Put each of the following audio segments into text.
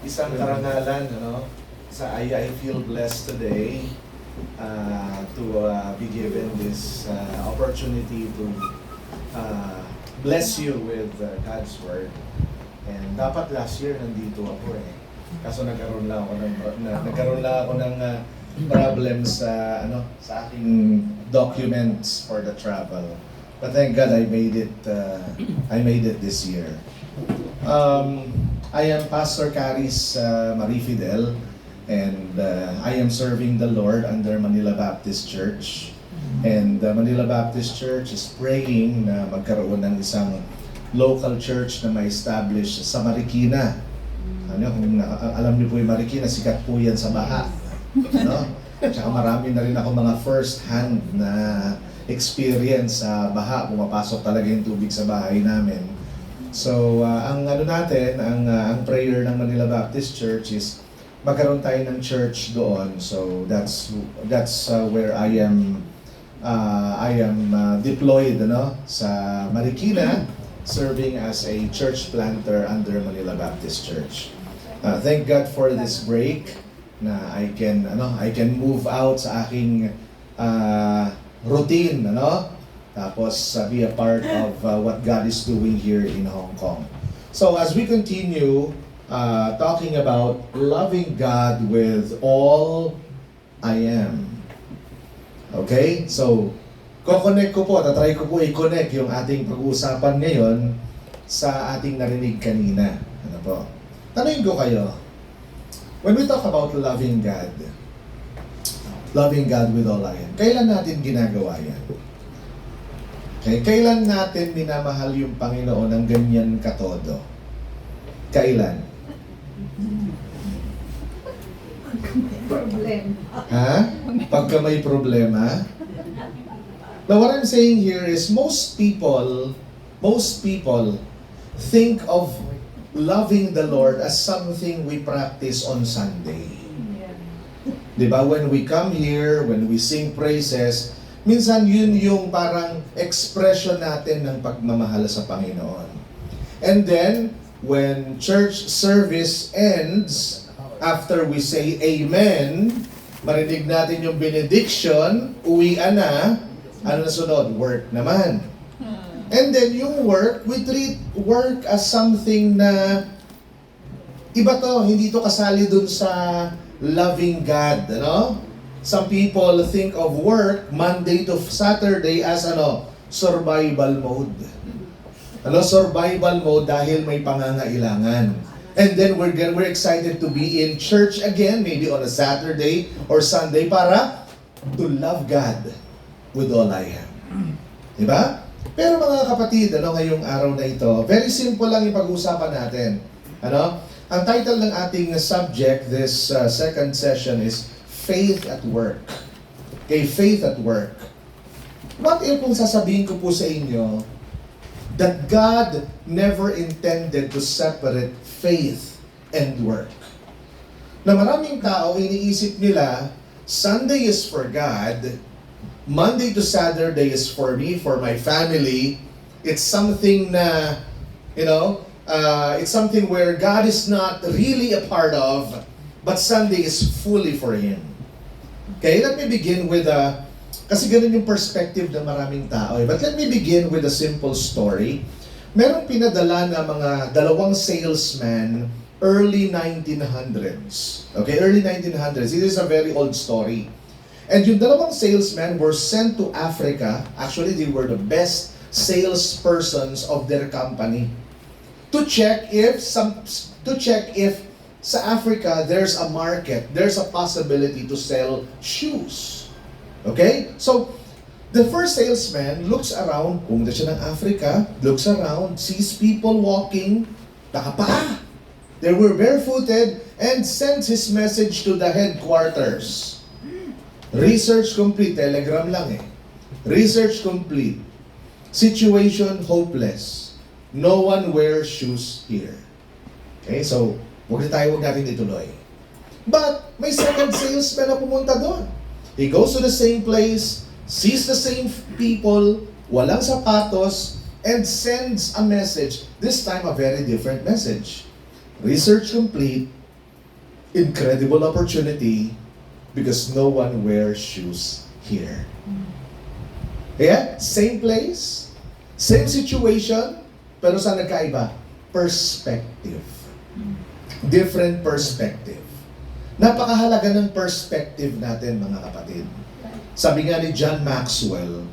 Isang karangalan, I feel blessed today to be given this opportunity to bless you with God's Word. And dapat last year nandito ako eh. Kaso nagkaroon lang ako ng problems sa aking documents for the travel. But thank God I made it this year. I am Pastor Caris Marie Fidel, and I am serving the Lord under Manila Baptist Church. And Manila Baptist Church is praying na magkaroon ng isang local church na ma-establish sa Marikina. Alam niyo po yung Marikina, sikat po yan sa baha. Tsaka marami na rin ako mga first hand na experience sa baha. Pumapasok talaga yung tubig sa bahay namin. So, ang prayer ng Manila Baptist Church is magkaroon tayo ng church doon. So, that's where I am deployed sa Marikina, serving as a church planter under Manila Baptist Church. Thank God for this break na I can move out sa aking routine, tapos be a part of what God is doing here in Hong Kong. So as we continue talking about loving God with all I am. Okay? So, tatry ko po i-connect yung ating pag-uusapan ngayon sa ating narinig kanina. Tanungin ko kayo, when we talk about loving God with all I am, kailan natin ginagawa yan? Okay, kailan natin minamahal yung Panginoon ng ganyan katodo? Kailan? Ha? Pagka may problema? Now what I'm saying here is most people think of loving the Lord as something we practice on Sunday. Diba? When we come here, when we sing praises, minsan yun yung parang expression natin ng pagmamahal sa Panginoon. And then, when church service ends, after we say Amen, marinig natin yung benediction, uwian na, ano na sunod? Work naman. And then yung work, we treat work as something na iba to, hindi to kasali dun sa loving God, Some people think of work Monday to Saturday as survival mode. Survival mode dahil may pangangailangan. And then we're excited to be in church again, maybe on a Saturday or Sunday para to love God with all I am. Diba? Pero mga kapatid, ngayong araw na ito, very simple lang yung pag-uusapan natin. Ang title ng ating subject this second session is Faith at Work. Okay, faith at work. What if kung sasabihin ko po sa inyo that God never intended to separate faith and work? Na maraming tao iniisip nila, Sunday is for God, Monday to Saturday is for me, for my family. It's something na, it's something where God is not really a part of, but Sunday is fully for Him. Okay, let me begin with kasi ganun yung perspective ng maraming tao. But let me begin with a simple story. Merong pinadala na mga dalawang salesman early 1900s. Okay, early 1900s. It is a very old story. And yung dalawang salesmen were sent to Africa. Actually, they were the best salespersons of their company to check if sa Africa there's a market, there's a possibility to sell shoes. Okay? So, the first salesman looks around, pumunta siya ng Africa, looks around, sees people walking, nakapaa. They were barefooted and sends his message to the headquarters. Research complete, telegram lang eh. Research complete. Situation hopeless. No one wears shoes here. Okay, so huwag natin ituloy. But may second salesman na pumunta doon. He goes to the same place, sees the same people, walang sapatos, and sends a message. This time, a very different message. Research complete, incredible opportunity, because no one wears shoes here. Yeah, same place, same situation, pero saan nagkaiba? Perspective. Different perspective. Napakahalaga ng perspective natin, mga kapatid. Sabi nga ni John Maxwell,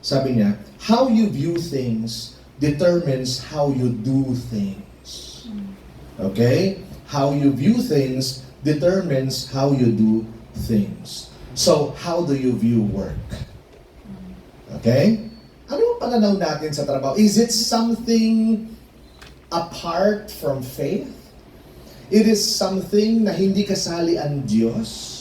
sabi niya, how you view things determines how you do things. Okay? How you view things determines how you do things. So, how do you view work? Okay? Ano ang pananaw natin sa trabaho? Is it something apart from faith? It is something na hindi kasali ang Diyos?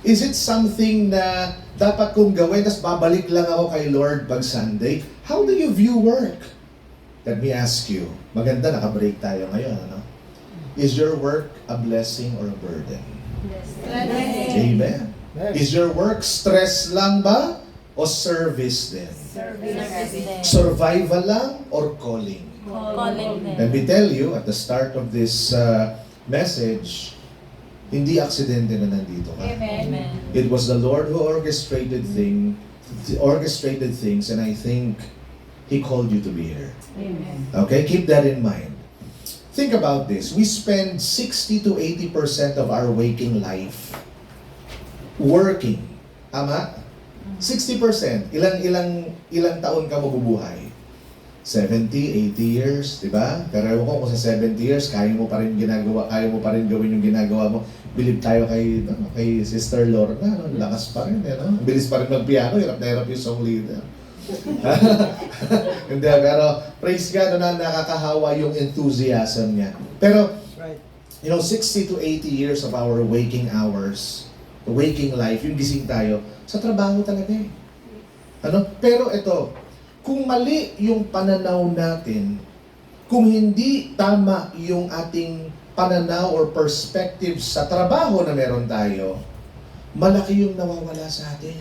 Is it something na dapat kong gawin, tas babalik lang ako kay Lord pag Sunday? How do you view work? Let me ask you. Maganda, naka-break tayo ngayon. Ano? Is your work a blessing or a burden? Blessing. Amen. Is your work stress lang ba o service din? Service. Survival lang or calling? Calling. Let me tell you, at the start of this message, hindi aksidente na nandito ka. Amen. It was the Lord who orchestrated things, and I think He called you to be here. Amen. Okay, keep that in mind. Think about this. We spend 60 to 80% of our waking life working. Tama? 60%. Ilang taon ka mabubuhay? 70, 80 years, di ba? Pero ewan ko kung sa 70 years, kaya mo pa rin gawin yung ginagawa mo. Believe tayo kay Sister Lorna, no? Lakas pa rin, no? Bilis pa rin mag-piano, hirap na hirap yung song leader. Hindi, pero praise God na nakakahawa yung enthusiasm niya. Pero, 60 to 80 years of our waking hours, waking life, yung gising tayo, sa trabaho talaga eh. Pero ito, kung mali yung pananaw natin, kung hindi tama yung ating pananaw or perspective sa trabaho na meron tayo, malaki yung nawawala sa atin.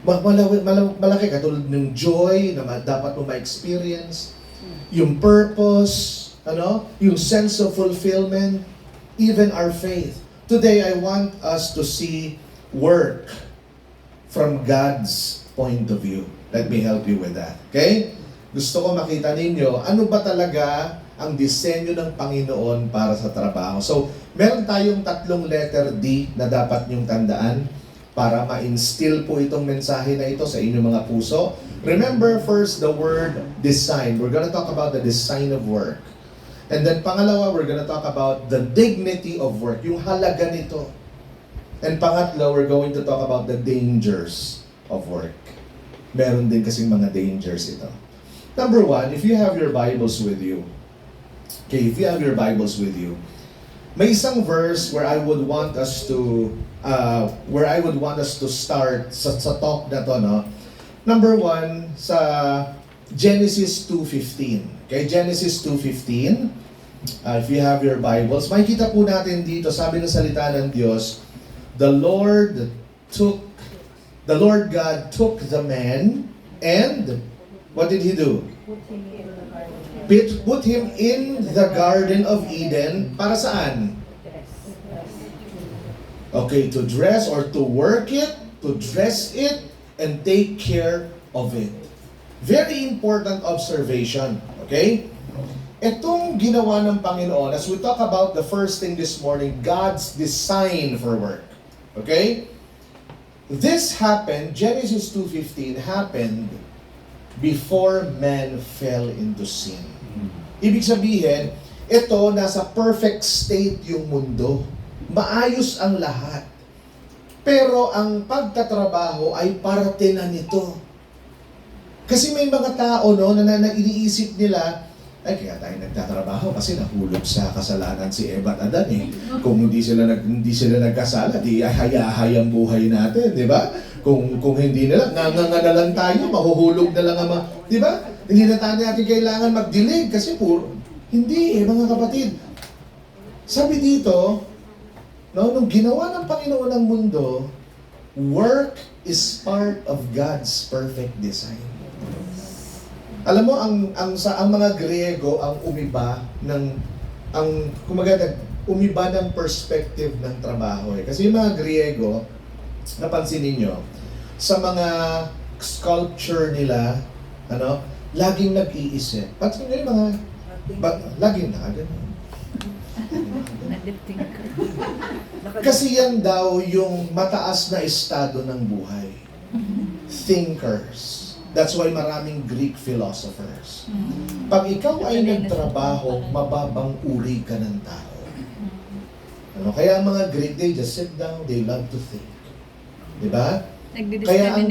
Malaki katulad ng joy na dapat mo ma-experience, yung purpose, yung sense of fulfillment, even our faith. Today, I want us to see work from God's point of view. Let me help you with that. Okay? Gusto ko makita ninyo, ano ba talaga ang disenyo ng Panginoon para sa trabaho. So, meron tayong 3 letter D na dapat niyong tandaan para ma-instill po itong mensahe na ito sa inyong mga puso. Remember first the word design. We're gonna talk about the design of work. And then pangalawa, we're gonna talk about the dignity of work, yung halaga nito. And pangatlo, we're going to talk about the dangers of work. Meron din kasing mga dangers ito. Number 1, if you have your Bibles with you, may isang verse where I would want us to start sa talk na to, no? Number 1 sa Genesis 2:15. Okay, Genesis 2:15. If you have your Bibles, makikita po natin dito, sabi ng salita ng Diyos, the Lord God took the man and what did He do? Put him in the Garden of Eden. Para saan? Okay, to dress or to work it, to dress it, and take care of it. Very important observation. Okay? Itong ginawa ng Panginoon, as we talk about the first thing this morning, God's design for work. Okay? This happened, Genesis 2:15 happened before man fell into sin. Ibig sabihin, ito nasa perfect state yung mundo. Maayos ang lahat. Pero ang pagtatrabaho ay parte na nito. Kasi may mga tao na iniisip nila, ay kaya tayo nagtatrabaho kasi nahulog sa kasalanan si Eva at Adan eh. Kung hindi sila nagkasala, di hayay ang buhay natin, di ba? Kung hindi nila, nga na lang tayo, mahuhulog na lang ang di ba? Hindi na tayo natin kailangan magdilig kasi hindi mga kapatid. Sabi dito, nung ginawa ng Panginoon ang mundo, work is part of God's perfect design. Alam mo, ang mga Griego ang umiba ng, umiba ng perspective ng trabaho eh. Kasi yung mga Griego, napansin ninyo, sa mga sculpture nila, laging nag-iisip. Pansin nyo yung mga, laging nakagano. Kasi yan daw yung mataas na estado ng buhay. Thinkers. That's why maraming Greek philosophers. Pag ikaw ay nagtrabaho, mababang uri ka ng tao. Kaya ang mga Greek, they just sit down, they love to think. Diba? Kaya ang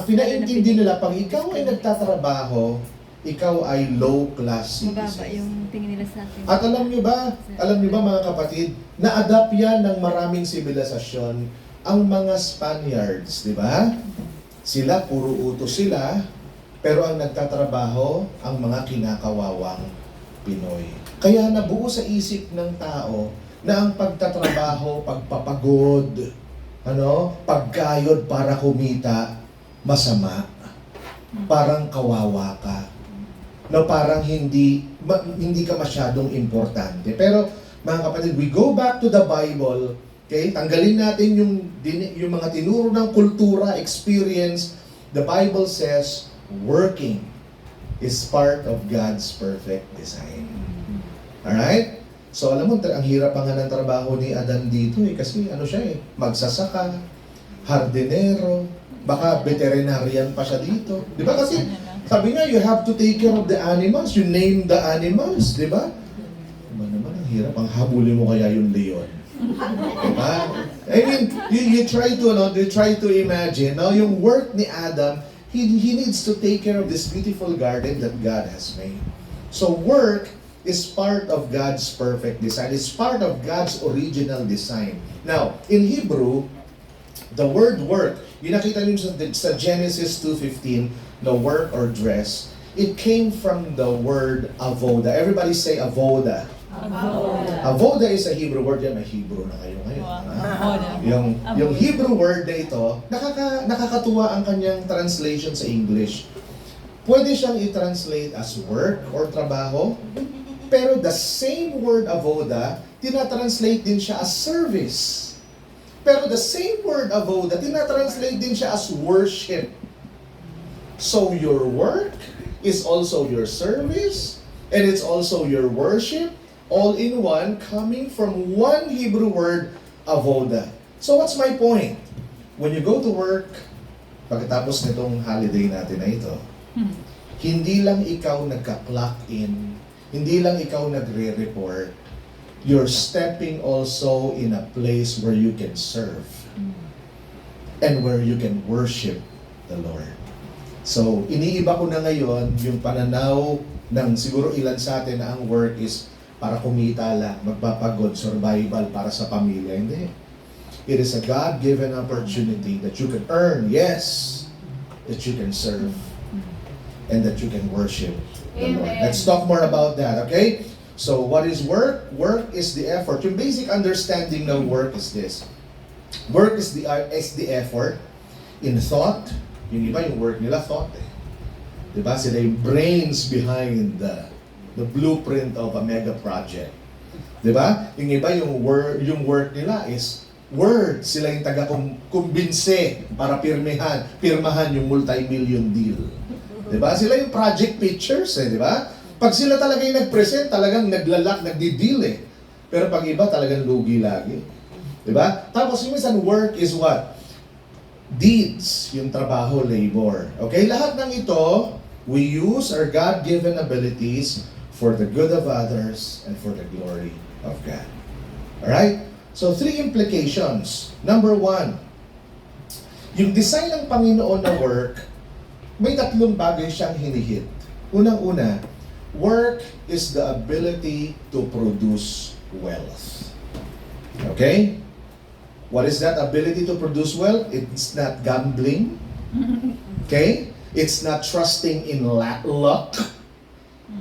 pinaintindi nila, pag ikaw ay nagtatrabaho, ikaw ay low-class Mababa citizen. yung tingin nila sa atin. At alam nyo ba mga kapatid, na-adapt yan ng maraming sibilisasyon, ang mga Spaniards, di ba? Sila, puro utos sila, pero ang nagtatrabaho, ang mga kinakawawang Pinoy. Kaya nabuo sa isip ng tao na ang pagtatrabaho, pagpapagod, pagkayod para kumita, masama. Parang kawawa ka. Parang hindi ka masyadong importante. Pero mga kapatid, we go back to the Bible. Okay? Tanggalin natin yung mga tinuro ng kultura, experience. The Bible says, working is part of God's perfect design. Alright? So alam mo, ang hirap pa nga ng trabaho ni Adan dito kasi siya magsasaka, hardinero, baka veterinarian pa siya dito. Di ba kasi, sabi nga, you have to take care of the animals, you name the animals, di ba? Diba naman, ang hirap, ang habulin mo kaya yung leon. Diba? I mean, you try to imagine, yung work ni Adam, he needs to take care of this beautiful garden that God has made. So work is part of God's perfect design. It's part of God's original design. Now, in Hebrew, the word work, yung nakita niyo sa Genesis 2:15, the work or dress, it came from the word avoda. Everybody say avoda. Avoda is a Hebrew word. Yan, may Hebrew na kayo ngayon. Yung Hebrew word na ito, nakakatuwa ang kanyang translation sa English. Pwede siyang i-translate as work or trabaho, pero the same word avoda, tinatranslate din siya as service. Pero the same word avoda, tinatranslate din siya as worship. So your work is also your service, and it's also your worship, all in one, coming from one Hebrew word, avoda. So what's my point? When you go to work, pagkatapos nitong holiday natin na ito, hindi lang ikaw nagka-clock in, hindi lang ikaw nagre-report, you're stepping also in a place where you can serve and where you can worship the Lord. So, iniiba ko na ngayon yung pananaw ng siguro ilan sa atin na ang work is para kumita lang, magpapagod, survival para sa pamilya. Hindi. It is a God-given opportunity that you can earn, yes, that you can serve, and that you can worship the Lord. Let's talk more about that, okay? So, what is work? Work is the effort. Yung basic understanding ng work is this. Work is the effort in thought. Yung iba, yung work nila, thought eh. Diba? Sila yung brains behind the blueprint of a mega project. Diba? Yung iba, yung work nila is words. Sila yung taga-kumbinse para pirmahan yung multi-million deal. Diba? Sila yung project pitchers eh, diba? Pag sila talaga yung nag-present, talagang nagdi-deal eh. Pero pag iba, talagang lugi lagi. Diba? Tapos yung minsan, work is what? Deeds, yung trabaho, labor. Okay? Lahat ng ito, we use our God-given abilities for the good of others and for the glory of God. Alright? So, 3 implications. Number 1, yung design ng Panginoon na work, may 3 bagay siyang hinihit. Unang-una, work is the ability to produce wealth. Okay? What is that ability to produce wealth? It's not gambling. Okay? It's not trusting in luck.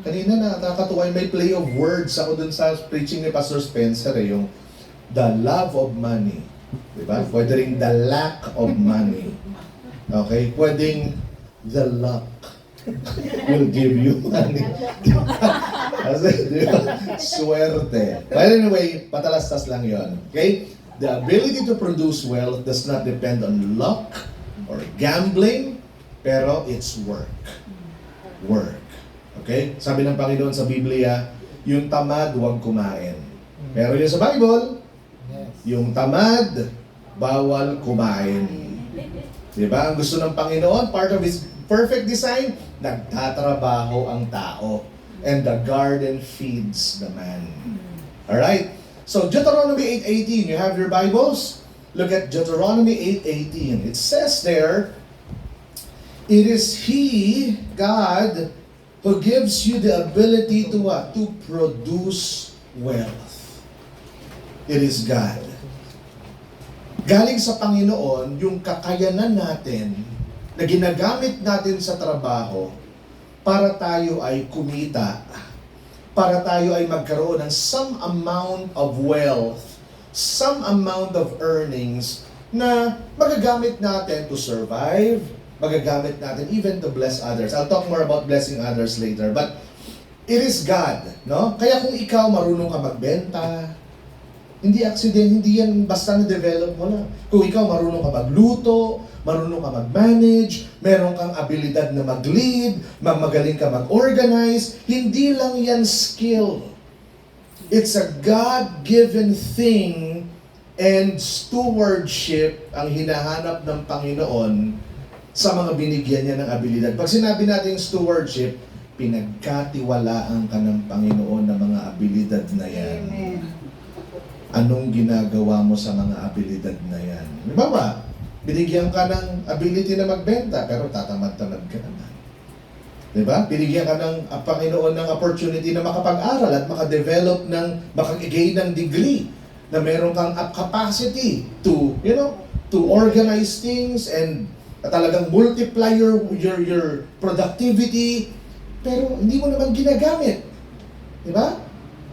Kanina nakakatuwa yung may play of words ako dun sa preaching ni Pastor Spencer yung the love of money. Diba? Pwede rin the lack of money. Okay? Pwedeng the luck will give you money. Kasi, di ba? Swerte. But anyway, patalastas lang yon. Okay? The ability to produce wealth does not depend on luck or gambling, pero it's work. Work. Okay? Sabi ng Panginoon sa Biblia, yung tamad, huwag kumain. Pero yung sa Bible, yung tamad, bawal kumain. Diba? Ang gusto ng Panginoon, part of His perfect design, nagtatrabaho ang tao. And the garden feeds the man. Alright? So, Deuteronomy 8:18, you have your Bibles? Look at Deuteronomy 8:18. It says there, it is He, God, who gives you the ability to what? To produce wealth. It is God. Galing sa Panginoon, yung kakayanan natin na ginagamit natin sa trabaho para tayo ay kumita, para tayo ay magkaroon ng some amount of wealth, some amount of earnings na magagamit natin to survive, magagamit natin even to bless others. I'll talk more about blessing others later. But it is God, no? Kaya kung ikaw marunong ka magbenta, hindi accident, hindi yan basta na-develop mo lang. Kung ikaw marunong ka magluto, marunong ka mag-manage, meron kang abilidad na mag-lead, magaling ka mag-organize, hindi lang yan skill. It's a God-given thing and stewardship ang hinahanap ng Panginoon sa mga binigyan niya ng abilidad. Pag sinabi natin stewardship, pinagkatiwalaan ka ng Panginoon ng mga abilidad na yan. Amen. Anong ginagawa mo sa mga abilidad na yan? Halimbawa, binigyan ka ng ability na magbenta, pero tatamad-tamad ka naman. Diba? Binigyan ka ng Panginoon ng opportunity na makapag-aral at makadevelop ng, makag-gain ng degree, na meron kang capacity to, to organize things and talagang multiply your productivity, pero hindi mo naman ginagamit. Diba?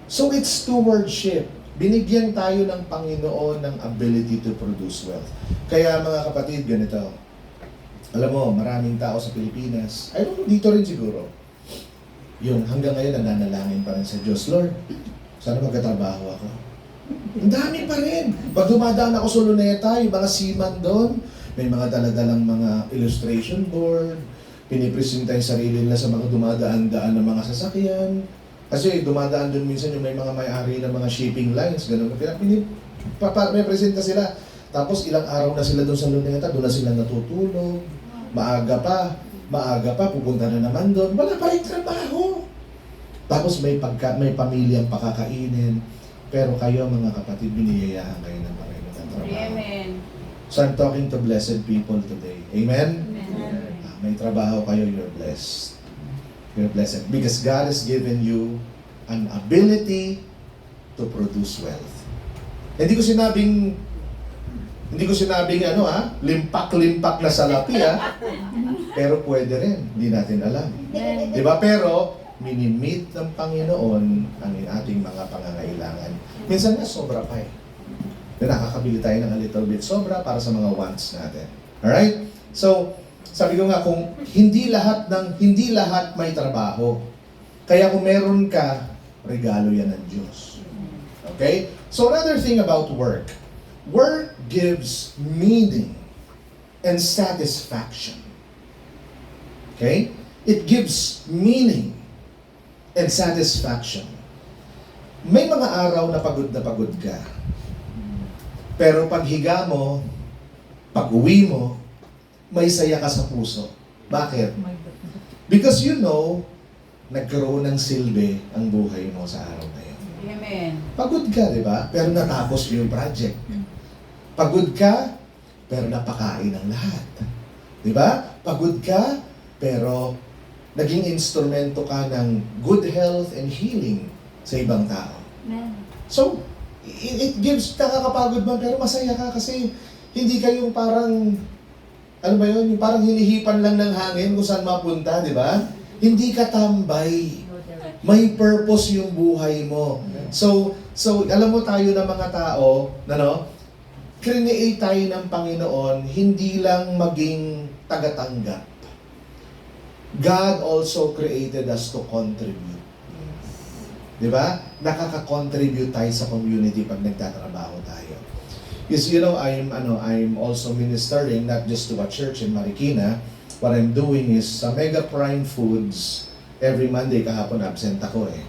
So it's stewardship. Binigyan tayo ng Panginoon ng ability to produce wealth. Kaya mga kapatid, ganito. Alam mo, maraming tao sa Pilipinas, ay dito rin siguro, yung hanggang ngayon nananalangin pa rin sa Diyos, Lord, sana magkatrabaho ako. Ang dami pa rin. Pag dumadaan ako sa Luneta, yung mga seaman doon, may mga daladalang mga illustration board, pinipresenta yung sarili nila sa mga dumadaan-daan ng mga sasakyan. Kasi dumadaan doon minsan yung may mga may-ari ng mga shipping lines, gano'n. May presenta sila. Tapos ilang araw na sila doon sa Luneta, doon na sila natutulog. Maaga pa, pupunta na naman doon. Wala pa rin trabaho. Tapos may pamilyang pakakainin. Pero kayo mga kapatid, biniyayahan kayo ng Panginoon ng trabaho. Amen. So I'm talking to blessed people today. Amen? Amen. May trabaho kayo, you're blessed. You're blessed. Because God has given you an ability to produce wealth. Hindi ko sinabing limpak-limpak na salapi pero pwede rin. Hindi natin alam. Diba? Pero, minimit ng Panginoon ang ating mga pangangailangan. Minsan nga, sobra pa na nakakabili tayo ng a little bit sobra para sa mga wants natin. Alright? So, sabi ko nga, kung hindi lahat may trabaho. Kaya kung meron ka, regalo yan ng Diyos. Okay? So another thing about work. Work gives meaning and satisfaction. Okay? It gives meaning and satisfaction. May mga araw na pagod ka. Pero paghiga mo, pag-uwi mo, may saya ka sa puso. Bakit? Because nagkaroon ng silbi ang buhay mo sa araw na yun. Amen. Pagod ka, di ba? Pero natapos yung project. Pagod ka, pero napakain ang lahat. Di ba? Pagod ka, pero naging instrumento ka ng good health and healing sa ibang tao. So, it gives, nakakapagod man, pero masaya ka kasi hindi kayong parang yung parang hinihipan lang ng hangin kung saan mapunta, di ba? Hindi ka tambay. May purpose yung buhay mo. So alam mo tayo na mga tao, create tayo ng Panginoon, hindi lang maging tagatanggap. God also created us to contribute. Di ba? Nakaka-contribute tayo sa community pag nagtatrabaho tayo. Is I'm also ministering not just to a church in Marikina. What I'm doing is sa Mega Prime Foods every Monday, kahapon absent ako eh.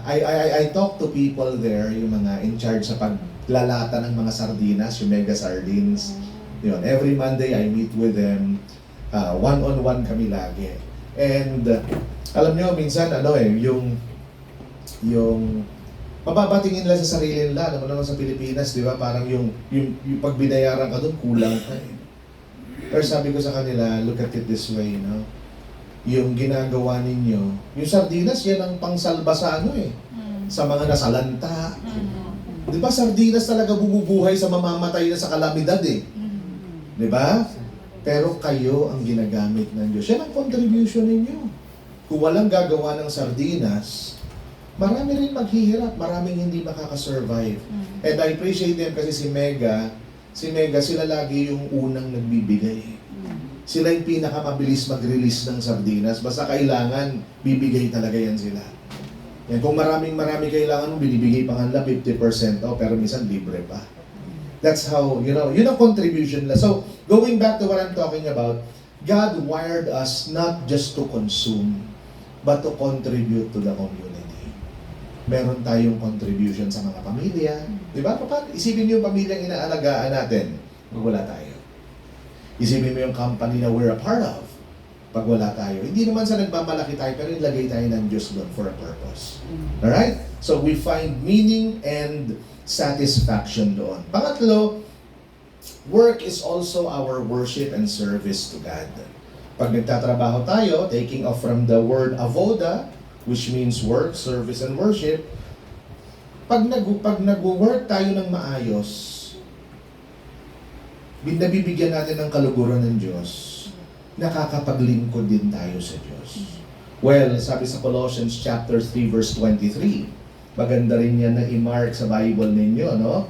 I talk to people there, yung mga in charge sa paglalata ng mga sardinas, yung Mega Sardines. Yun, every Monday I meet with them. One-on-one kami lagi. And alam nyo, minsan yung mapapatingin nila sa sarili nila, alam mo naman sa Pilipinas, di ba? Parang yung pag binayaran ka doon, kulang ka eh. Pero sabi ko sa kanila, look at it this way, no? Yung ginagawa ninyo, yung sardinas, yan ang pangsalba sa sa mga nasalanta. Di ba, sardinas talaga bumubuhay sa mamamatay na sa kalamidad eh. Di ba? Pero kayo ang ginagamit ng Diyos. Yan ang contribution ninyo. Kung walang gagawa ng sardinas, marami rin maghihirap, maraming hindi makakasurvive. And I appreciate them kasi si Mega, sila lagi yung unang nagbibigay. Sila yung pinakamabilis mag-release ng sardinas. Basta kailangan, bibigay talaga yan sila. Yan, kung marami kailangan, binibigay pa nga 50% pero minsan libre pa. That's how, yun ang contribution nila. So, going back to what I'm talking about, God wired us not just to consume, but to contribute to the community. Meron tayong contribution sa mga pamilya. Di ba? Isipin niyo yung pamilyang inaalagaan natin pag wala tayo. Isipin mo yung company na we're a part of pag wala tayo. Hindi naman sa nagmamalaki tayo, pero ilagay tayo ng Diyos doon for a purpose. Alright? So we find meaning and satisfaction doon. Pangatlo, work is also our worship and service to God. Pag nagtatrabaho tayo, taking off from the word avoda, which means work, service, and worship, pag nag-work tayo ng maayos, nabibigyan natin ng kaluguran ng Diyos, nakakapaglingkod din tayo sa Diyos. Well, sabi sa Colossians chapter 3 verse 23, maganda rin yan na i-mark sa Bible ninyo, no?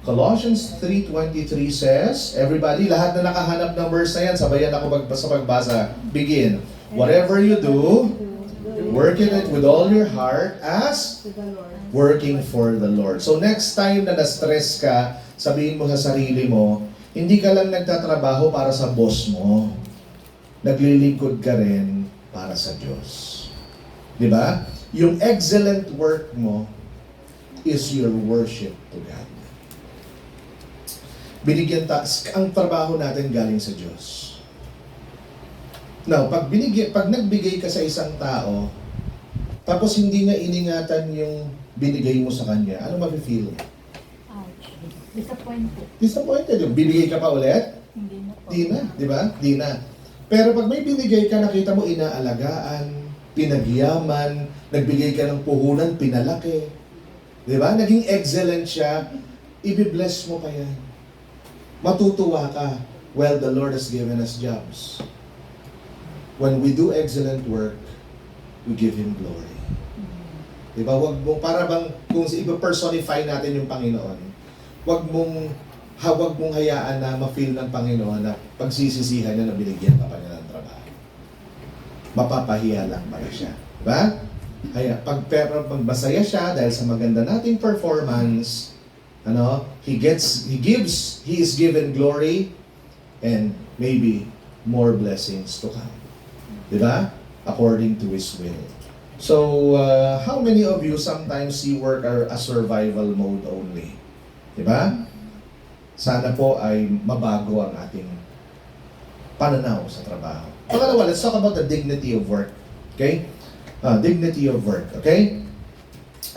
Colossians 3:23 says, everybody, lahat na nakahanap ng verse na yan, sabayan ako sa pagbasa. Begin. Whatever you do, work it with all your heart as working for the Lord. So next time na na-stress ka, sabihin mo sa sarili mo, hindi ka lang nagtatrabaho para sa boss mo. Naglilingkod ka rin para sa Diyos. Di ba? Yung excellent work mo is your worship to God. Ang trabaho natin galing sa Diyos. Now, pag nagbigay ka sa isang tao, tapos hindi niya iningatan yung binigay mo sa kanya, ano mafe-feel? Ouch. Disappointed. Disappointed. Yung binigay ka pa ulit? Hindi na po. Di na, di ba? Di na. Pero pag may binigay ka, nakita mo inaalagaan, pinagyaman, nagbigay ka ng puhunan, pinalaki. Di ba? Naging excellent siya, i-bless mo pa yan. Matutuwa ka. Well, the Lord has given us jobs. When we do excellent work, we give Him glory. Diba? Wag mo, para bang, kung i-personify natin yung Panginoon, wag mong hayaan na ma-feel ng Panginoon na pagsisisihan niya na binigyan ka pa niya ng trabaho. Mapapahiya lang pala siya. Diba? Kaya, pero magbasaya siya dahil sa maganda nating performance, He is given glory and maybe more blessings to come. Diba? According to His will. So, how many of you sometimes see work as a survival mode only? Diba? Sana po ay mabago ang ating pananaw sa trabaho. Pangalawa, let's talk about the dignity of work. Okay? Dignity of work. Okay?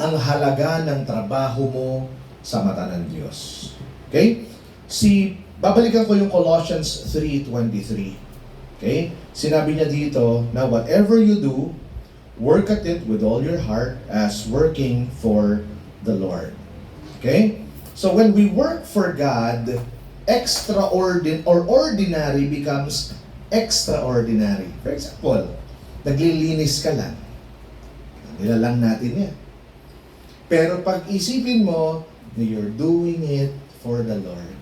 Ang halaga ng trabaho mo sa mata ng Diyos. Okay? Babalikan ko yung Colossians 3:23. Okay? Sinabi niya dito na whatever you do, work at it with all your heart as working for the Lord. Okay? So when we work for God, ordinary becomes extraordinary. For example, naglilinis ka lang. Nilalang natin yan. Pero pag isipin mo na you're doing it for the Lord,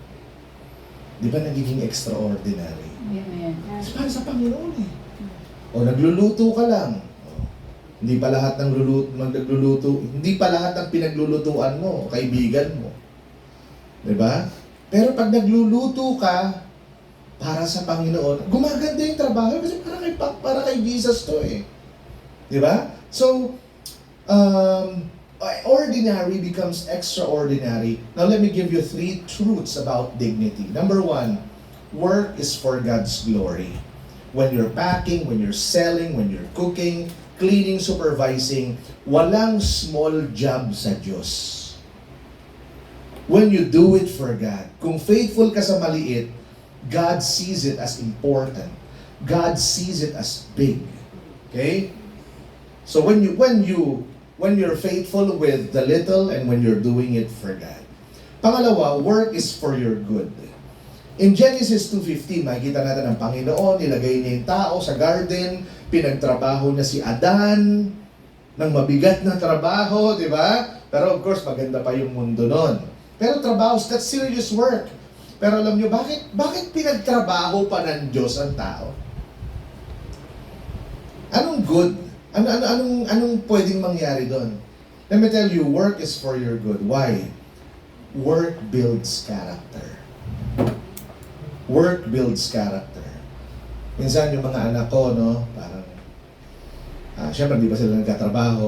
di ba nagiging extraordinary? Amen. It's para sa Panginoon eh. O nagluluto ka lang. Hindi pa lahat ng nagluluto, hindi pa lahat ng pinaglulutuan mo, kaibigan mo. 'Di ba? Pero pag nagluluto ka para sa Panginoon, gumaganda yung trabaho kasi para kay Jesus to eh. 'Di ba? So, ordinary becomes extraordinary. Now let me give you 3 truths about dignity. Number 1, work is for God's glory. When you're packing, when you're selling, when you're cooking, cleaning, supervising, walang small job sa Diyos. When you do it for God, kung faithful ka sa maliit, God sees it as important. God sees it as big. Okay? So when you're faithful with the little and when you're doing it for God. Pangalawa, work is for your good. In Genesis 2:15, makikita natin ang Panginoon, nilagay niya yung tao sa garden, pinagtrabaho niya si Adan ng mabigat na trabaho, di ba? Pero of course, maganda pa yung mundo nun. Pero trabaho, that's serious work. Pero alam niyo, bakit pinagtrabaho pa ng Diyos ang tao? Anong good? Anong pwedeng mangyari doon? Let me tell you, work is for your good. Why? Work builds character. Work builds character. Minsan yung mga anak ko, no, parang, syempre di ba sila nagkatrabaho,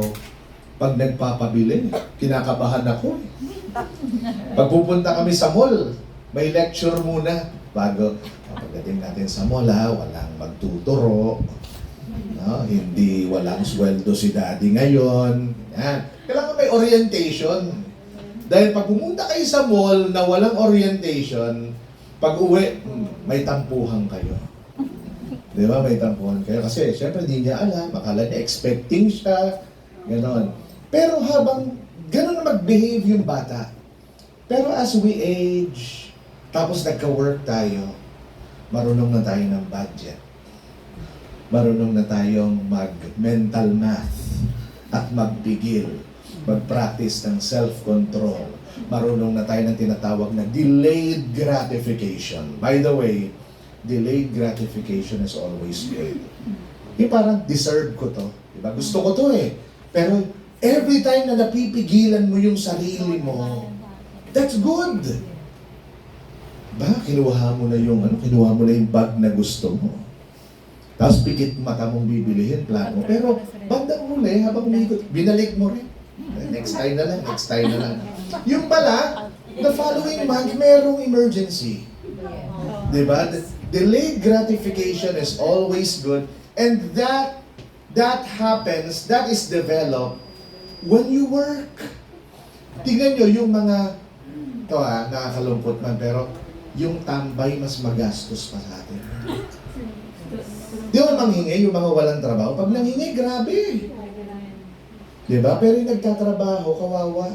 pag nagpapabili, kinakabahan ako. Pag pupunta kami sa mall, may lecture muna bago, pagdating natin sa mall, walang magtuturo, no, hindi walang sweldo si daddy ngayon. Yan. Kailangan may orientation. Dahil pag pumunta kayo sa mall na walang orientation, pag uwi, may tampuhan kayo. Di ba? May tampuhan kayo. Kasi, syempre, hindi niya alam. Akala niya, expecting siya. Ganon. Pero habang ganon na mag-behave yung bata. Pero as we age, tapos nagka-work tayo, marunong na tayo ng budget. Marunong na tayong mag-mental math at magpigil. Mag-practice ng self-control. Marunong na tayo ng tinatawag na delayed gratification. By the way, delayed gratification is always good. Yung parang, deserve ko to. Diba? Gusto ko to eh. Pero every time na napipigilan mo yung sarili mo, that's good. Ba, kinuha mo na yung bag na gusto mo. Tapos pikit mata mong bibilihin, plano. Pero bandang huli, habang umikot, binalik mo rin. Next time na lang. Yung pala, the following month, merong emergency. Diba? Delayed gratification is always good. And that happens, that is developed when you work. Tingnan nyo, yung mga, ito nakakalungkot man, pero yung tambay mas magastos pa sa atin. Di ba manghingi, yung mga walang trabaho? Pag nanghingi, grabe. Diba? Pero yung nagtatrabaho, kawawa.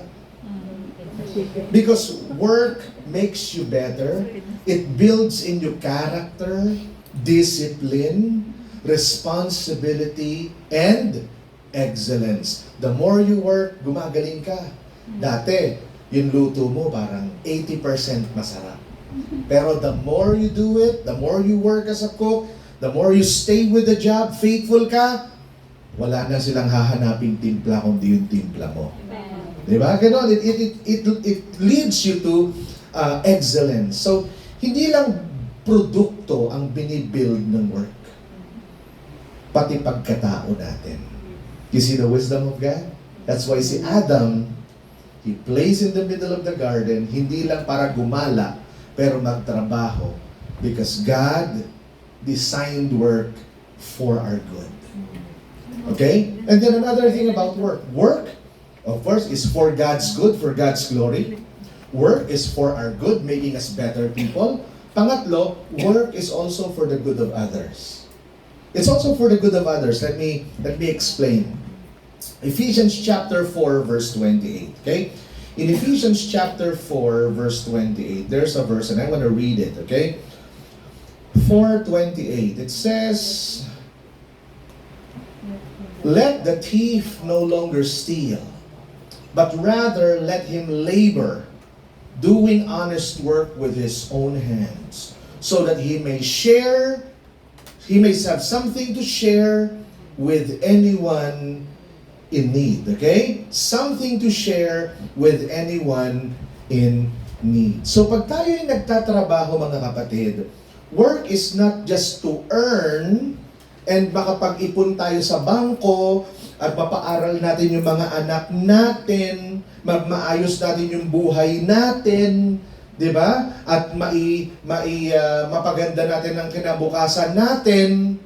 Because work makes you better. It builds in you character, discipline, responsibility, and excellence. The more you work, gumagaling ka. Dati, yung luto mo parang 80% masarap. Pero the more you do it, the more you work as a cook, the more you stay with the job, faithful ka, wala na silang hahanaping timpla kundi yung timpla mo. Diba? Ganon, it leads you to excellence. So, hindi lang produkto ang binibuild ng work. Pati pagkatao natin. You see the wisdom of God? That's why si Adam, he plays in the middle of the garden, hindi lang para gumala, pero magtrabaho. Because God designed work for our good. Okay? And then another thing about work. Work, of course, is for God's good, for God's glory. Work is for our good, making us better people. Pangatlo, work is also for the good of others. It's also for the good of others. Let me explain. Ephesians chapter 4, verse 28. Okay? In Ephesians chapter 4, verse 28, there's a verse, and I'm going to read it, okay? 4:28. It says, "Let the thief no longer steal, but rather let him labor, doing honest work with his own hands, so that he may share He may have something to share with anyone in need. Okay? Something to share with anyone in need. So pag tayo ay nagtatrabaho mga kapatid, work is not just to earn and makapag-ipon tayo sa bangko at mapaaral natin yung mga anak natin, magmaayos natin yung buhay natin, di ba? At mapaganda natin ang kinabukasan natin.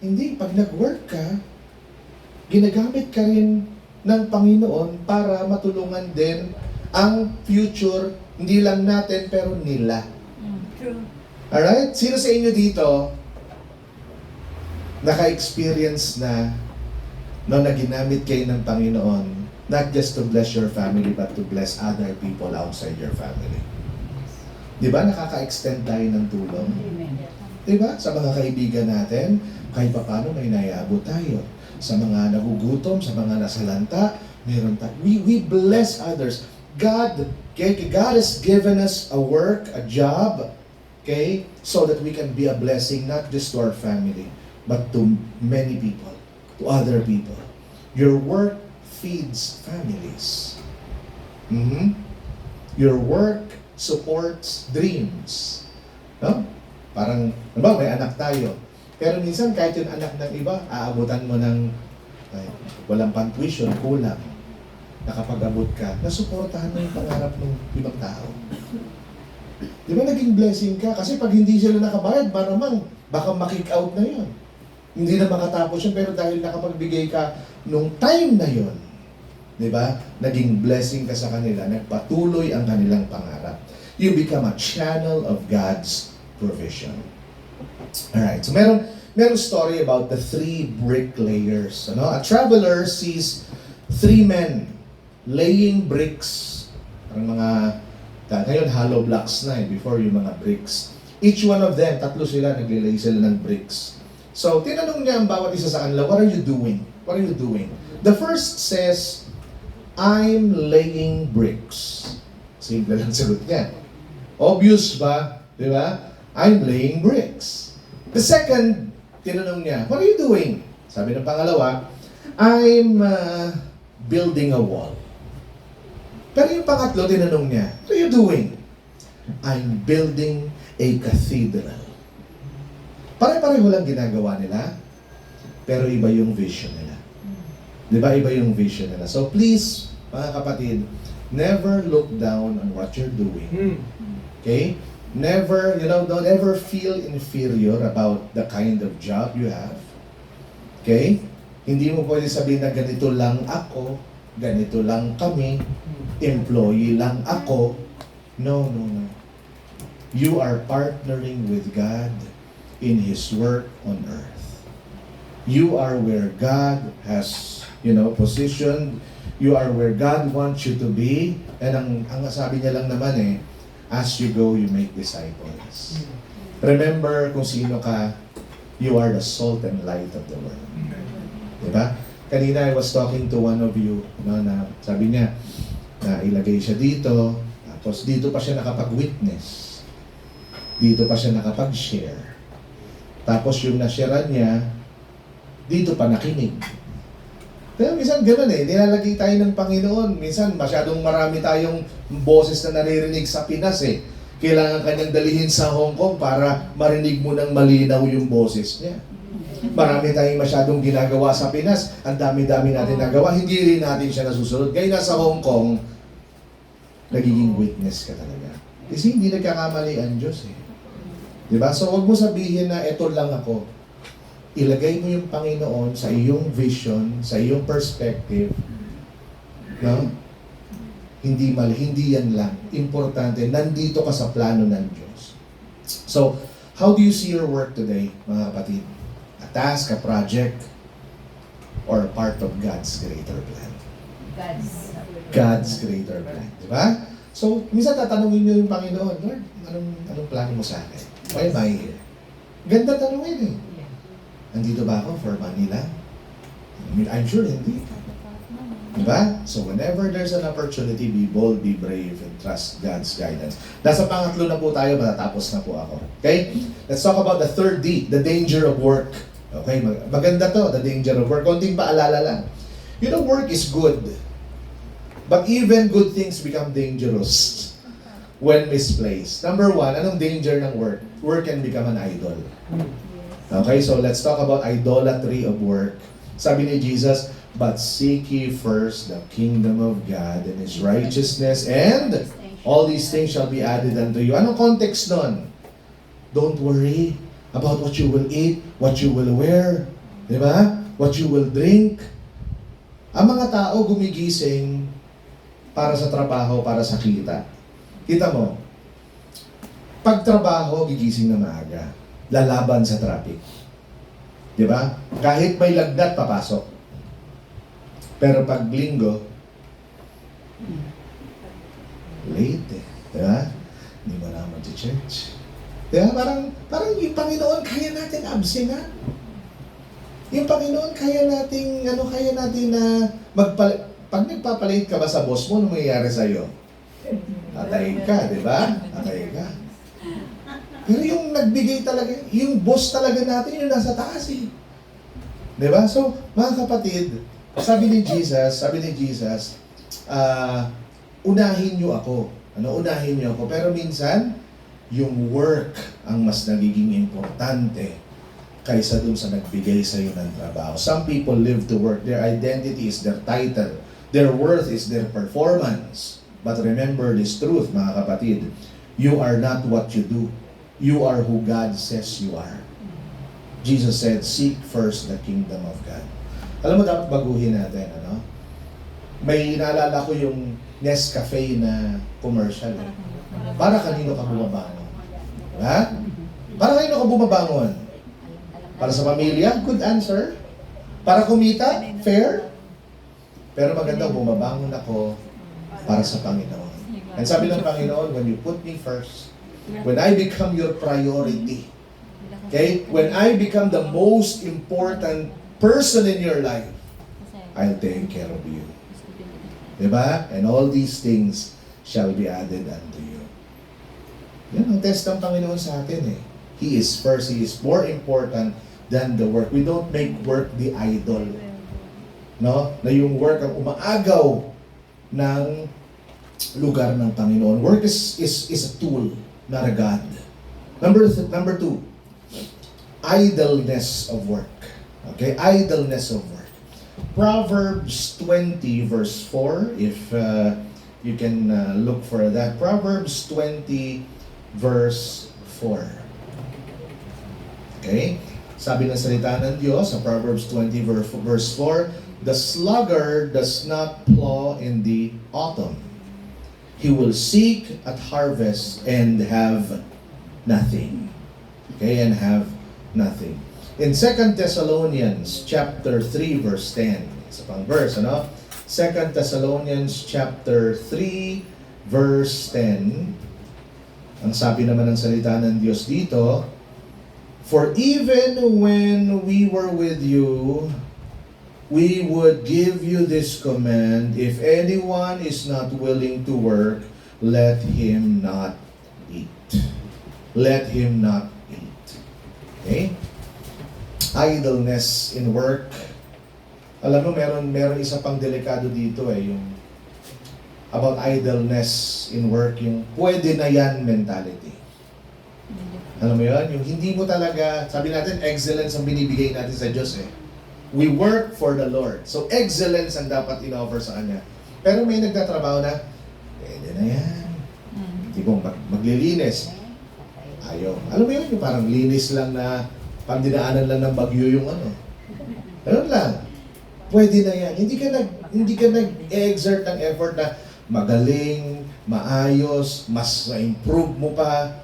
Hindi, pag nag-work ka, ginagamit ka rin ng Panginoon para matulungan din ang future, hindi lang natin, pero nila. True. Alright? Sino sa inyo dito naka-experience na na ginamit kayo ng Panginoon, not just to bless your family, but to bless other people outside your family? Di ba? Nakaka-extend tayo ng tulong. Di ba? Sa mga kaibigan natin, kahit paano may naiabot tayo. Sa mga nagugutom, sa mga nasalanta, meron tayo. We bless others. God has given us a work, a job, okay, so that we can be a blessing not just to our family, but to many people, to other people. Your work feeds families. Your work supports dreams. No? Parang, may anak tayo. Pero minsan, kahit yung anak ng iba, aabutan mo ng walang pang-tuition, kulang. Nakapag-abot ka, nasuportahan mo yung pangarap ng ibang tao. Di ba naging blessing ka? Kasi pag hindi sila nakabayad, maramang baka makick out na yun. Hindi na makatapos yun, pero dahil nakapagbigay ka nung time na yun, di ba? Naging blessing ka sa kanila, nagpatuloy ang kanilang pangarap. You become a channel of God's provision. Alright, so meron story about the 3 bricklayers. A traveler sees 3 men laying bricks. Parang ngayon hollow blocks na before yung mga bricks. Each one of them, 3 sila, naglilay sila ng bricks. So, tinanong niya ang bawat isa sa kanila, what are you doing? What are you doing? The first says, I'm laying bricks. Simple lang sagot niya. Obvious ba? Di ba? I'm laying bricks. The second, tinanong niya, what are you doing? Sabi ng pangalawa, I'm building a wall. Pero yung pangatlo, tinanong niya, what are you doing? I'm building a cathedral. Pare-pareho lang ginagawa nila, pero iba yung vision nila. Di ba? Iba yung vision nila. So please, mga kapatid, never look down on what you're doing. Okay? Never, don't ever feel inferior about the kind of job you have. Okay? Hindi mo pwede sabihin na ganito lang ako, ganito lang kami, employee lang ako. No. You are partnering with God in His work on earth. You are where God has, positioned. You are where God wants you to be. And ang sabi niya lang naman as you go, you make disciples. Remember kung sino ka, you are the salt and light of the world. Diba? Kanina I was talking to one of you, na sabi niya, na ilagay siya dito, tapos dito pa siya nakapag-witness. Dito pa siya nakapag-share. Tapos yung nasharean niya, dito pa nakinig. Pero minsan gano'n nilalagay tayo ng Panginoon. Minsan masyadong marami tayong boses na naririnig sa Pinas Kailangan kanyang dalihin sa Hong Kong para marinig mo ng malinaw yung boses niya. Marami tayong masyadong ginagawa sa Pinas. Ang dami-dami natin nagawa. Hindi rin natin siya nasusunod. Kaya nasa Hong Kong, nagiging witness ka talaga. Kasi hindi nagkakamali ang Diyos Diba? So huwag mo sabihin na ito lang ako. Ilagay mo yung Panginoon sa iyong vision, sa iyong perspective. No? Hindi mali, hindi yan lang. Importante, nandito ka sa plano ng Diyos. So, how do you see your work today, mga kapatid? A task, a project, or a part of God's greater plan? God's greater plan. Diba? So, minsan tatanungin nyo yung Panginoon, Lord, anong plano mo sa akin? Why am I here? Ganda tanungin Nandito ba ako for money lang? I'm sure hindi. Diba? So whenever there's an opportunity, be bold, be brave, and trust God's guidance. Nasa pangatlo na po tayo, matatapos na po ako. Okay? Let's talk about the third D, the danger of work. Okay? Maganda to, the danger of work. Konting paalala lang. You know, work is good. But even good things become dangerous when misplaced. Number one, anong danger ng work? Work can become an idol. Okay, so let's talk about idolatry of work. Sabi ni Jesus, but seek ye first the kingdom of God and His righteousness, and all these things shall be added unto you. Anong context nun? Don't worry about what you will eat, what you will wear, di ba? What you will drink. Ang mga tao gumigising para sa trabaho, para sa kita. Kita mo, pag trabaho, gigising na maaga. Lalaban sa traffic. Di ba? Kahit may lagnat, papasok. Pero pag linggo, late eh. Diba? Hindi mo na mag-church. Diba? Parang yung Panginoon, kaya natin absinan. Yung Panginoon, kaya natin na pag nagpapalit ka ba sa boss mo, ano mangyayari sa'yo? Atay ka, diba? Atay ka. Pero yung nagbigay talaga, yung boss talaga natin, yung nasa taas eh. Diba? So, mga kapatid, sabi ni Jesus, unahin niyo ako. Unahin niyo ako. Pero minsan, yung work ang mas nagiging importante kaysa dun sa nagbigay sa iyo ng trabaho. Some people live to work. Their identity is their title. Their worth is their performance. But remember this truth, mga kapatid. You are not what you do. You are who God says you are. Jesus said, seek first the kingdom of God. Alam mo, dapat baguhin natin, ano? May naalala ko yung Nescafe na commercial. Eh. Para kanino ka bumabangon? Ha? Para kanino ka bumabangon? Para sa pamilya? Good answer. Para kumita? Fair. Pero maganda, bumabangon ako para sa Panginoon. And sabi ng Panginoon, when you put me first, when I become your priority, okay? When I become the most important person in your life, I'll take care of you. Diba? And all these things shall be added unto you. Yan ang test ng Panginoon sa atin eh. He is first, He is more important than the work. We don't make work the idol. No? Na yung work ang umaagaw ng lugar ng Panginoon. Work is a tool, not a God. Number two, idleness of work. Okay, idleness of work. Proverbs 20 verse 4, if you can look for that. Proverbs 20 verse 4. Okay? Sabi ng salita ng Diyos sa Proverbs 20 verse 4, the sluggard does not plow in the autumn. He will seek at harvest and have nothing. Okay, and have nothing. In 2 Thessalonians chapter 3 verse 10, isa pang verse, ano? 2 Thessalonians chapter 3 verse 10, ang sabi naman ng salita ng Diyos dito, for even when we were with you, we would give you this command, if anyone is not willing to work, let him not eat. Let him not eat. Okay? Idleness in work. Alam mo, meron isa pang delikado dito eh, yung about idleness in work, yung pwede na yan mentality. Alam mo yun? Yung hindi mo talaga, sabi natin, excellence ang binibigay natin sa Diyos eh. We work for the Lord. So excellence ang dapat in-offer sa Kanya. Pero may nagtatrabaho na, pwede na yan. Hindi mo maglilinis. Ayaw. Alam mo yun, yung parang linis lang na pagdinaanan lang ng bagyo yung ano. Ganun lang. Pwede na yan. Hindi ka nag-exert ng effort na magaling, maayos, mas na-improve mo pa.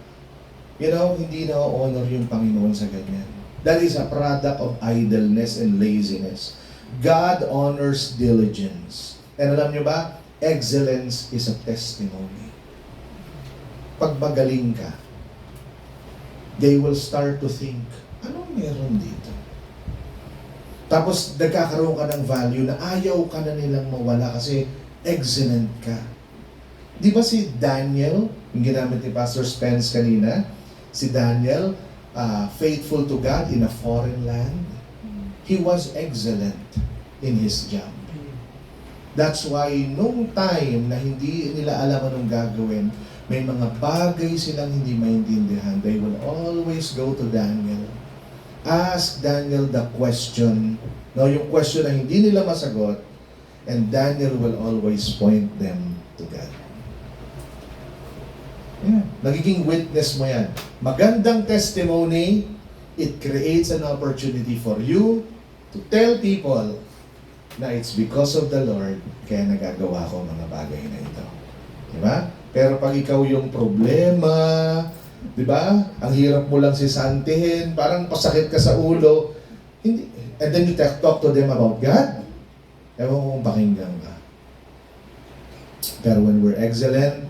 You know, hindi na honor yung Panginoon sa ganyan. That is a product of idleness and laziness. God honors diligence. And alam nyo ba, excellence is a testimony. Pag magaling ka, they will start to think, anong meron dito? Tapos nagkakaroon ka ng value na ayaw ka na nilang mawala kasi excellent ka. Di ba si Daniel, yung ginamit ni Pastor Spence kanina, si Daniel, faithful to God in a foreign land, he was excellent in his job. That's why nung time na hindi nila alam anong gagawin, may mga bagay silang hindi maintindihan, they will always go to Daniel. Ask Daniel the question, no, yung question na hindi nila masagot, and Daniel will always point them to God. Yeah. Nagiging witness mo yan. Magandang testimony, it creates an opportunity for you to tell people na it's because of the Lord kaya nagagawa ko mga bagay na ito. Diba? Pero pag ikaw yung problema, diba? Ang hirap mo lang sisantihin, parang pasakit ka sa ulo, hindi, and then you talk to them about God, ewan ko kung pakinggan ka. Pero when we're excellent,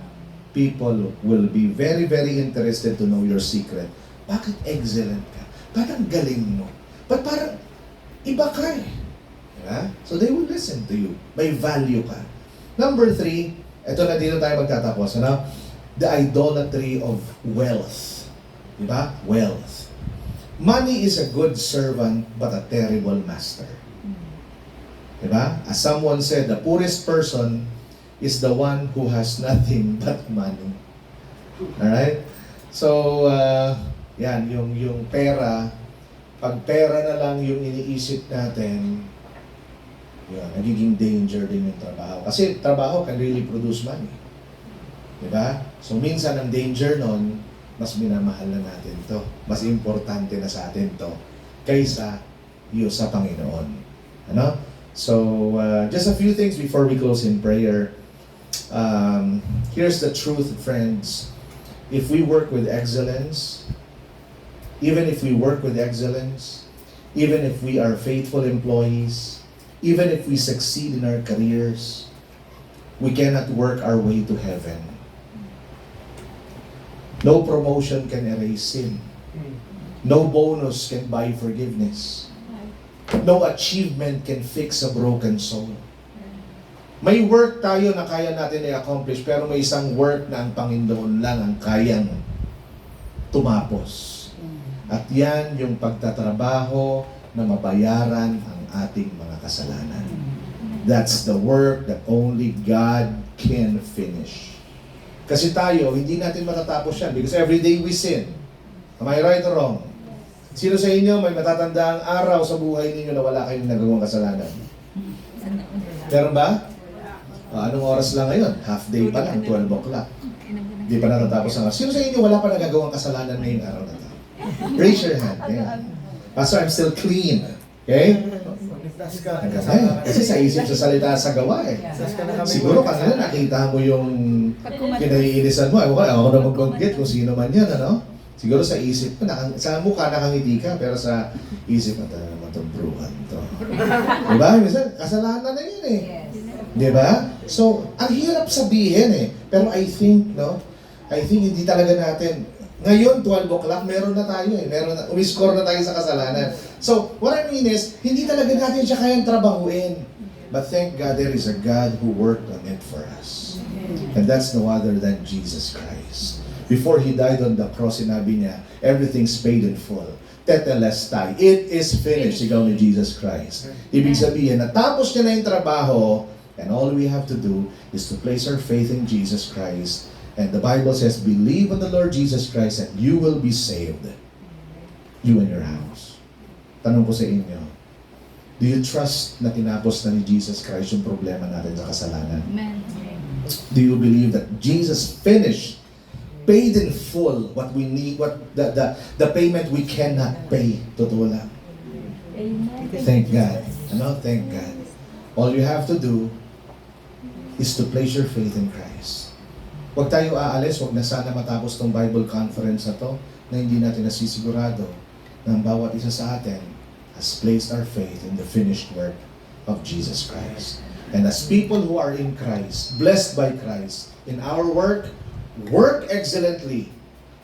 people will be very, very interested to know your secret. Bakit excellent ka? Ba't ang galing mo? Ba't parang iba ka eh? Diba? So they will listen to you. May value ka. Number 3, ito na dito tayo magtatapos. Ano? The idolatry of wealth. Diba? Wealth. Money is a good servant but a terrible master. Diba? As someone said, the poorest person is the one who has nothing but money. Alright? So, yan, yung pera, pag pera na lang yung iniisip natin, yun, nagiging danger din yung trabaho. Kasi trabaho can really produce money. Diba? So, minsan ang danger nun, mas minamahal na natin to. Mas importante na sa atin to kaysa yung sa Panginoon. Ano? So, just a few things before we close in prayer. Here's the truth, friends. If we work with excellence, even if we work with excellence, even if we are faithful employees, even if we succeed in our careers, we cannot work our way to heaven. No promotion can erase sin. No bonus can buy forgiveness. No achievement can fix a broken soul. May work tayo na kaya natin i-accomplish, pero may isang work na ang Panginoon lang ang kayang tumapos. At yan yung pagtatrabaho na mabayaran ang ating mga kasalanan. That's the work that only God can finish. Kasi tayo, hindi natin matatapos yan because every day we sin. Am I right or wrong? Sino sa inyo may matatanda ang araw sa buhay ninyo na wala kayong nagawang kasalanan? Meron ba? Anong oras lang ngayon? Half day pa lang, 12 o'clock. Hindi pa natatapos ang araw. Sino sa inyo wala pa nagagawang kasalanan ngayong araw na ito? Raise your hand. Yeah. Pastor, I'm still clean. Okay? Kasi sa isip sa salita sa gawa eh. Siguro kanina nakita mo yung kinaiinisan mo. Ako na mag-conget kung sino man yan, ano? Siguro sa isip mo, sa mukha nakangiti ka, pero sa isip mo, naman itong bruhan to. Diba? Minsan, kasalanan na yun eh. Diba? So, ang hirap sabihin eh. Pero I think hindi talaga natin, ngayon, 12 o'clock, meron na tayo eh. Umiscore na tayo sa kasalanan. So, what I mean is, hindi talaga natin siya kayang trabahuin. But thank God, there is a God who worked on it for us. And that's no other than Jesus Christ. Before He died on the cross, sinabi niya, everything's paid in full. Tetelestai. It is finished. Sigaw ni Jesus Christ. Ibig sabihin, natapos niya na yung trabaho, and all we have to do is to place our faith in Jesus Christ. And the Bible says, believe on the Lord Jesus Christ and you will be saved. You and your house. Tanong ko sa inyo, do you trust na tinapos na ni Jesus Christ yung problema natin sa kasalanan? Amen. Do you believe that Jesus finished, paid in full what we need, what the payment we cannot pay? Totoo lang. Amen. Thank God. Ano? Thank God. All you have to do is to place your faith in Christ. Huwag tayo aalis, huwag na sana matapos tong Bible conference na to na hindi natin nasisigurado na ang bawat isa sa atin has placed our faith in the finished work of Jesus Christ. And as people who are in Christ, blessed by Christ, in our work excellently.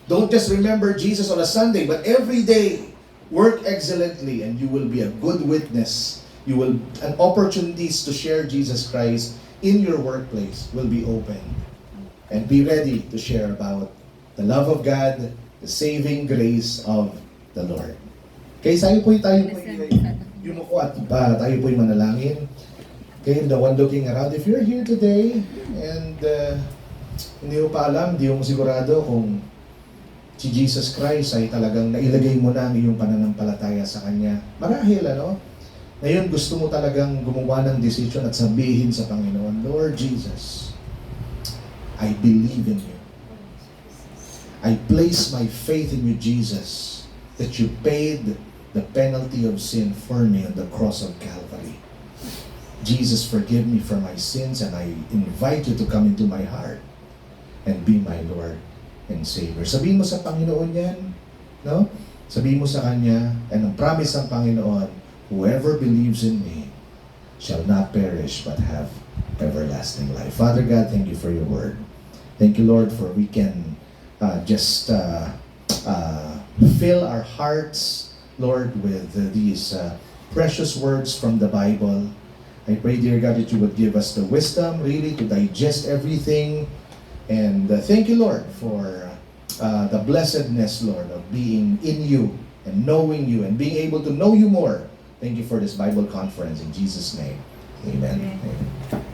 Don't just remember Jesus on a Sunday, but every day, work excellently, and you will be a good witness. You will, and opportunities to share Jesus Christ in your workplace will be open. And be ready to share about the love of God, the saving grace of the Lord. Okay, tayo po yumuko at tayo po'y manalangin. Okay, the one looking around, if you're here today and hindi mo pa alam, hindi mo sigurado kung si Jesus Christ ay talagang nailagay mo na ang iyong pananampalataya sa Kanya. Marahil, ngayon gusto mo talagang gumawa ng decision at sabihin sa Panginoon, Lord Jesus, I believe in you. I place my faith in you, Jesus, that you paid the penalty of sin for me on the cross of Calvary. Jesus, forgive me for my sins, and I invite you to come into my heart and be my Lord and Savior. Sabihin mo sa Panginoon yan, no? Sabihin mo sa Kanya, and ang promise ng Panginoon, whoever believes in me shall not perish but have everlasting life. Father God, thank you for your word. Thank you, Lord, for we can just fill our hearts, Lord, with these precious words from the Bible. I pray, dear God, that you would give us the wisdom really to digest everything. And thank you, Lord, for the blessedness, Lord, of being in you and knowing you and being able to know you more. Thank you for this Bible conference in Jesus' name. Amen. Amen.